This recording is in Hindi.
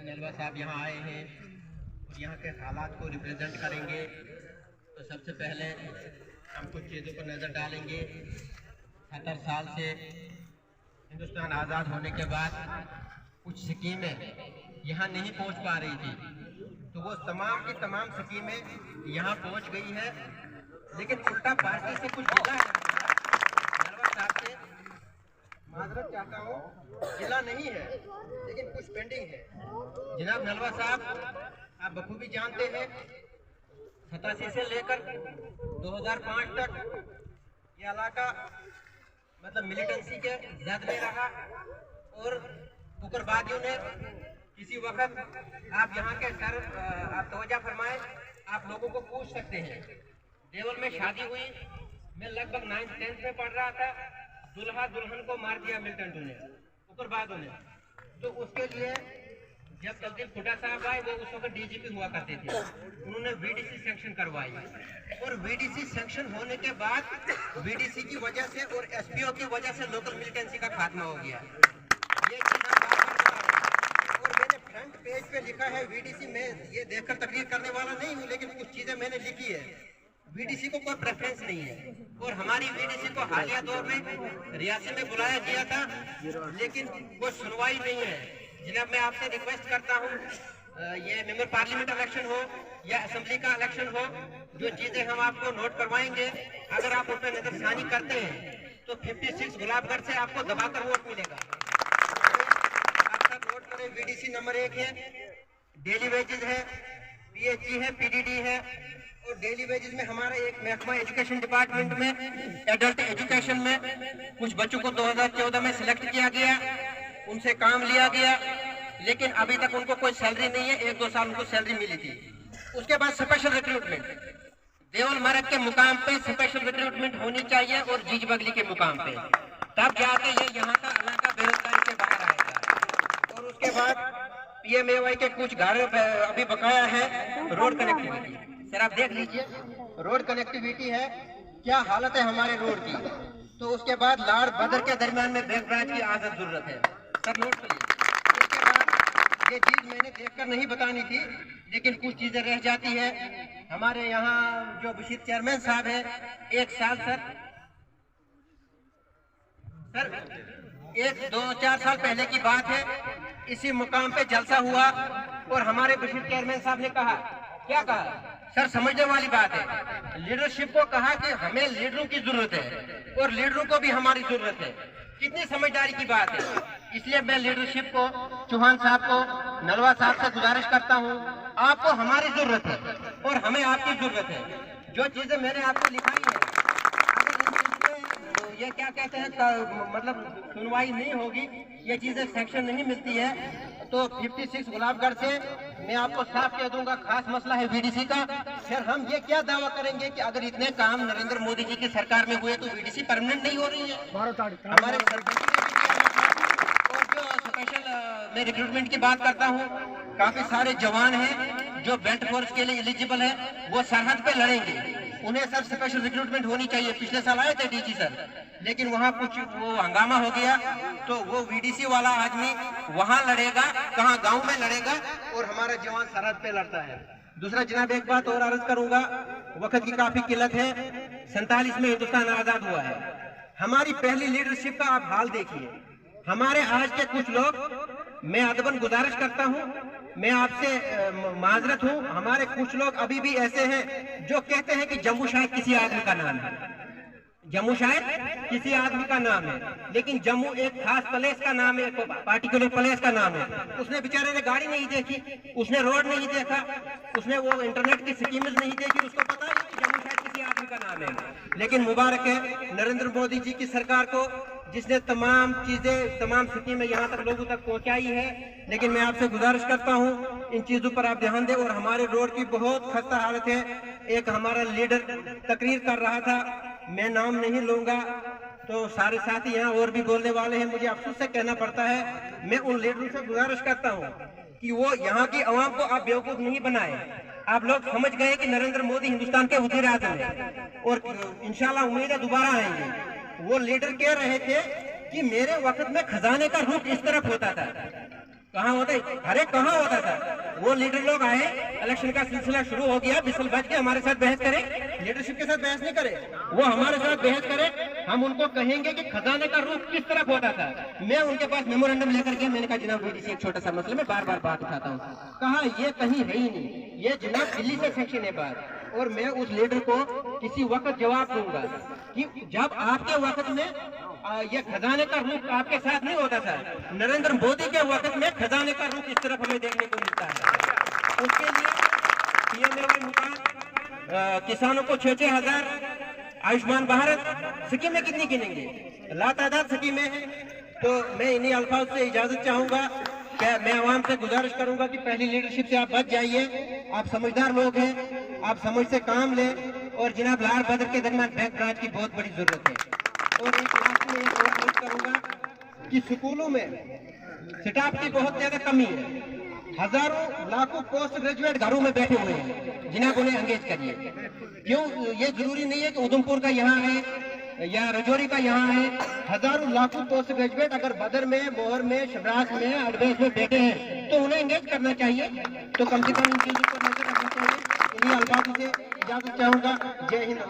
नलवा साहब यहाँ आए हैं और यहाँ के हालात को रिप्रेजेंट करेंगे। तो सबसे पहले हम कुछ चीज़ों पर नज़र डालेंगे। 70 साल से हिंदुस्तान आज़ाद होने के बाद कुछ स्कीमें यहाँ नहीं पहुँच पा रही थी, तो वो तमाम की तमाम स्कीमें यहाँ पहुँच गई है। लेकिन उल्टा पार्टी से कुछ गिला है। नलवा साहब से माजरत चाहता हूँ, गिला नहीं है लेकिन कुछ पेंडिंग है। जनाब नलवा साहब, आप बखूबी जानते हैं 87 से लेकर 2005 तक ये इलाका मतलब मिलिटेंसी के जद में रहा और उग्रवादियों ने किसी वक्त आप यहाँ के सर आप तवज्जो फरमाए, आप लोगों को पूछ सकते हैं। देवल में शादी हुई, मैं लगभग 9th-10th में पढ़ रहा था, दुल्हा दुल्हन को मार दिया मिलिटेंटों ने, उग्रवादियों ने। तो उसके लिए जब तब्दील खुटा साहब आए, वो उस वक्त डीजीपी हुआ करते थे, उन्होंने वीडीसी सैंक्शन करवाई और वीडीसी सैंक्शन होने के बाद वीडीसी की वजह से और एसपीओ की वजह से लोकल मिलिटेंसी का खात्मा हो गया। ये और मैंने फ्रंट पेज पे लिखा है वीडीसी में, ये देखकर तकरीर करने वाला नहीं हूँ, लेकिन कुछ चीजें मैंने लिखी है। वीडीसी को कोई प्रेफरेंस नहीं है और हमारी वीडीसी को हालिया दौर में रियासत में बुलाया गया था, लेकिन कोई सुनवाई नहीं है। जनाब मैं आपसे रिक्वेस्ट करता हूँ, ये मेंबर पार्लियामेंट इलेक्शन हो या असेंबली का इलेक्शन हो, जो चीजें हम आपको नोट करवाएंगे, अगर आप उस पर नजरसानी करते हैं तो 56 गुलाबगढ़ से आपको दबाकर वोट मिलेगा। आप सब नोट करें, वीडीसी नंबर 1 है, डेली वेजेस है, पीएचई है, पीडीडी है। और डेली वेजेस में हमारा एक महकमा एजुकेशन डिपार्टमेंट में एडल्ट एजुकेशन में कुछ बच्चों को 2014 में सिलेक्ट किया गया, उनसे काम लिया गया, लेकिन अभी तक उनको कोई सैलरी नहीं है। 1-2 साल उनको सैलरी मिली थी। उसके बाद स्पेशल रिक्रूटमेंट, देवल मरद के मुकाम पे स्पेशल रिक्रूटमेंट होनी चाहिए और जीज बगली के मुकाम पे, तब जाके ये यहाँ का इलाका बेरोजगारी से बाहर आएगा। और उसके बाद पीएमएवाई के कुछ घर अभी बकाया है। रोड कनेक्टिविटी, सर आप देख लीजिए, रोड कनेक्टिविटी है, क्या हालत है हमारे रोड की। तो उसके बाद लाड़ बदर के दरमियान में बैक ब्रांच की आदत जरूरत है, सर नोट करिए। उसके बाद ये चीज मैंने देखकर नहीं बतानी थी, लेकिन कुछ चीजें रह जाती है। हमारे यहाँ जो बशीर चेयरमैन साहब है, 1 साल सर 1-2-4 साल पहले की बात है, इसी मुकाम पे जलसा हुआ और हमारे बशीर चेयरमैन साहब ने कहा, क्या कहा सर, समझने वाली बात है, लीडरशिप को कहा कि हमें लीडरों की जरूरत है और लीडरों को भी हमारी जरूरत है। कितनी समझदारी की बात है। इसलिए मैं लीडरशिप को, चौहान साहब को, नलवा साहब से गुजारिश करता हूं, आपको हमारी जरूरत है और हमें आपकी जरूरत है। जो चीजें मैंने आपको लिखाई है, अगर ये क्या कहते हैं मतलब सुनवाई नहीं होगी, ये चीजें सेक्शन नहीं मिलती है, तो 56 गुलाबगढ़ से मैं आपको साफ कह दूंगा, खास मसला है वीडीसी का। फिर हम ये क्या दावा करेंगे कि अगर इतने काम नरेंद्र मोदी जी की सरकार में हुए तो वीडीसी परमानेंट नहीं हो रही है। हमारे और जो स्पेशल मैं रिक्रूटमेंट की बात करता हूँ, काफी सारे जवान हैं जो बेल्ट फोर्स के लिए एलिजिबल है, वो सरहद पे लड़ेंगे, उन्हें सर स्पेशल रिक्रूटमेंट होनी चाहिए। पिछले साल आए थे डीजी सर, लेकिन वहाँ कुछ वो हंगामा हो गया, तो वो वीडीसी वाला आदमी वहाँ लड़ेगा, कहाँ गांव में लड़ेगा और हमारा जवान सरहद पे लड़ता है। दूसरा जनाब एक बात और अर्ज करूंगा, वक्त की काफी किल्लत है। 47 में हिंदुस्तान आजाद हुआ है। हमारी पहली लीडरशिप का आप हाल देखिए। हमारे आज के कुछ लोग, मैं अदबन गुजारिश करता हूँ, मैं आपसे माजरत हूँ, हमारे कुछ लोग अभी भी ऐसे हैं जो कहते हैं कि जम्मू शायद किसी आदमी का नाम है, जम्मू शायद किसी आदमी का नाम है, लेकिन जम्मू एक खास प्लेस का नाम है, पार्टिकुलर प्लेस का नाम है। उसने बेचारे ने गाड़ी नहीं देखी, उसने रोड नहीं देखा, उसने वो इंटरनेट की स्कीम्स नहीं देखी, उसको पता है कि जम्मू शायद किसी आदमी का नाम है। लेकिन मुबारक है नरेंद्र मोदी जी की सरकार को, जिसने तमाम चीजें, तमाम स्कीमें यहाँ तक लोगों तक पहुँचाई है। लेकिन मैं आपसे गुजारिश करता हूँ, इन चीजों पर आप ध्यान दें। और हमारे रोड की बहुत खस्ता हालत है। एक हमारा लीडर तकरीर कर रहा था, मैं नाम नहीं लूंगा, तो सारे साथी यहाँ और भी बोलने वाले हैं, मुझे अफसोस से कहना पड़ता है। मैं उन लीडरों से गुजारिश करता हूँ कि वो यहाँ की आवाम को आप बेवकूफ नहीं बनाए। आप लोग समझ गए कि नरेंद्र मोदी हिंदुस्तान के वज़ीर आज़म हैं और इंशाल्लाह उम्मीद है दोबारा आएंगे। वो लीडर कह रहे थे कि मेरे वक्त में खजाने का रुख इस तरफ होता था, कहाँ होता है? अरे कहाँ होता था? वो लीडर लोग आए, इलेक्शन का सिलसिला शुरू हो गया, बिसल बच के हमारे साथ बहस करे। लीडरशिप के साथ बहस नहीं करे, वो हमारे साथ बहस करे। हम उनको कहेंगे कि खजाने का रूप किस तरफ होता था। मैं उनके पास मेमोरेंडम लेकर के मैंने कहा जनाब बीडीसी एक छोटा सा मसला मैं बार बार बात उठाता हूँ। कहा ये कहीं है ही नहीं, ये जनाब दिल्ली से सेक्शन है बात। और मैं उस लीडर को किसी वक्त जवाब दूंगा कि जब आपके वक्त में ये खजाने का रूप आपके साथ नहीं होता था, नरेंद्र मोदी के वक्त में खजाने का रूप इस तरफ हमें देखने को मिलता है। उसके लिए पीएमए मुकाम किसानों को 6-6 हजार, आयुष्मान भारत स्कीमें कितनी गिनेंगे, लातादाद स्कीमें हैं। तो मैं इन्हीं अल्फाज से इजाजत चाहूंगा। मैं आवाम से गुजारिश करूंगा कि पहली लीडरशिप से आप बच जाइए। आप समझदार लोग हैं, आप समझ से काम लें। और जनाब लाल बदर के दरमियान बैकग्राउंड की बहुत बड़ी जरूरत है। और एक लास्ट में एक और बात करूंगा कि स्कूलों में स्टाफ की बहुत ज्यादा कमी है। हजारों लाखों पोस्ट ग्रेजुएट घरों में बैठे हुए हैं, जिन्हें उन्हें एंगेज करिए। क्यों? ये जरूरी नहीं है कि उधमपुर का यहाँ है या रजौरी का यहाँ है। हजारों लाखों पोस्ट ग्रेजुएट अगर बदर में, मोहर में, शबरास में, अडवेस में बैठे हैं तो उन्हें एंगेज करना चाहिए। तो कम से कम इन चीजों पर नजर रखनी चाहिए। इन्हीं अल्फाज से इजाजत चाहूंगा। जय हिंद।